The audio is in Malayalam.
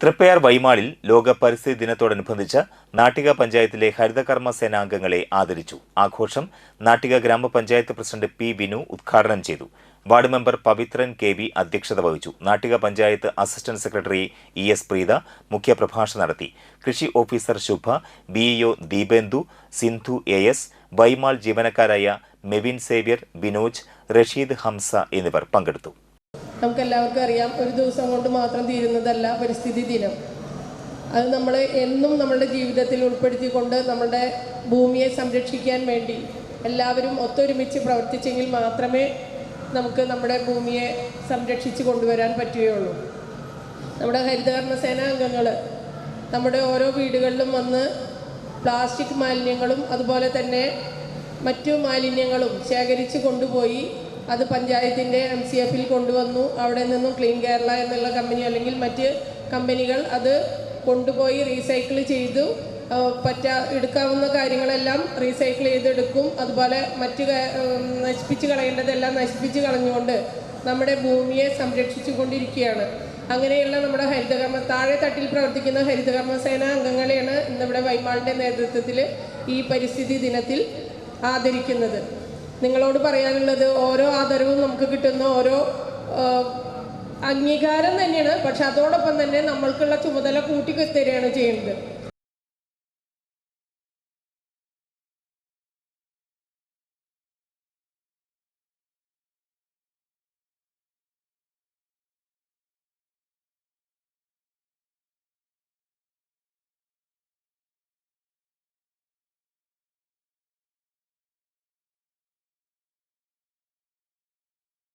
തൃപ്പയാർ വൈമാളിൽ ലോക പരിസ്ഥിതി ദിനത്തോടനുബന്ധിച്ച് നാട്ടിക പഞ്ചായത്തിലെ ഹരിതകർമ്മ സേനാംഗങ്ങളെ ആദരിച്ചു. ആഘോഷം നാട്ടിക ഗ്രാമപഞ്ചായത്ത് പ്രസിഡന്റ് പി വിനു ഉദ്ഘാടനം ചെയ്തു. Ward member Pavithran K V. അധ്യക്ഷത വഹിച്ചു. Nattika panchayat assistant secretary E S. Preetha മുഖ്യപ്രഭാഷണം നടത്തി. കൃഷി officer Shubha, BEO Deependu, Sindhu A S., വൈമാൾ ജീവനക്കാരായ മെവിൻ സേവ്യർ, ബിനോജ്, റഷീദ് ഹംസ എന്നിവർ പങ്കെടുത്തു. നമുക്കെല്ലാവർക്കും അറിയാം, ഒരു ദിവസം കൊണ്ട് മാത്രം തീരുന്നതല്ല പരിസ്ഥിതി ദിനം. അത് നമ്മൾ എന്നും നമ്മളുടെ ജീവിതത്തിൽ ഉൾപ്പെടുത്തിക്കൊണ്ട് നമ്മുടെ ഭൂമിയെ സംരക്ഷിക്കാൻ വേണ്ടി എല്ലാവരും ഒത്തൊരുമിച്ച് പ്രവർത്തിച്ചെങ്കിൽ മാത്രമേ നമുക്ക് നമ്മുടെ ഭൂമിയെ സംരക്ഷിച്ച് കൊണ്ടുവരാൻ പറ്റുകയുള്ളൂ. നമ്മുടെ ഹരിതകർമ്മ സേന അംഗങ്ങൾ നമ്മുടെ ഓരോ വീടുകളിലും വന്ന് പ്ലാസ്റ്റിക് മാലിന്യങ്ങളും അതുപോലെ തന്നെ മറ്റു മാലിന്യങ്ങളും ശേഖരിച്ച് കൊണ്ടുപോയി അത് പഞ്ചായത്തിൻ്റെ MCFൽ കൊണ്ടുവന്നു. അവിടെ നിന്നും ക്ലീൻ കേരള എന്നുള്ള കമ്പനി അല്ലെങ്കിൽ മറ്റ് കമ്പനികൾ അത് കൊണ്ടുപോയി റീസൈക്കിൾ ചെയ്തു എടുക്കാവുന്ന കാര്യങ്ങളെല്ലാം റീസൈക്കിൾ ചെയ്തെടുക്കും. അതുപോലെ മറ്റ് നശിപ്പിച്ച് കളയേണ്ടതെല്ലാം നശിപ്പിച്ച് കളഞ്ഞുകൊണ്ട് നമ്മുടെ ഭൂമിയെ സംരക്ഷിച്ചു കൊണ്ടിരിക്കുകയാണ്. അങ്ങനെയുള്ള നമ്മുടെ താഴെ തട്ടിൽ പ്രവർത്തിക്കുന്ന ഹരിതകർമ്മ സേന അംഗങ്ങളെയാണ് ഇന്നിവിടെ വൈമാളിൻ്റെ നേതൃത്വത്തിൽ ഈ പരിസ്ഥിതി ദിനത്തിൽ ആദരിക്കുന്നത്. നിങ്ങളോട് പറയാനുള്ളത്, ഓരോ ആദരവും നമുക്ക് കിട്ടുന്ന ഓരോ അംഗീകാരം തന്നെയാണ്. പക്ഷെ അതോടൊപ്പം തന്നെ നമ്മൾക്കുള്ള ചുമതല കൂട്ടിത്തരികയാണ് ചെയ്യുന്നത്.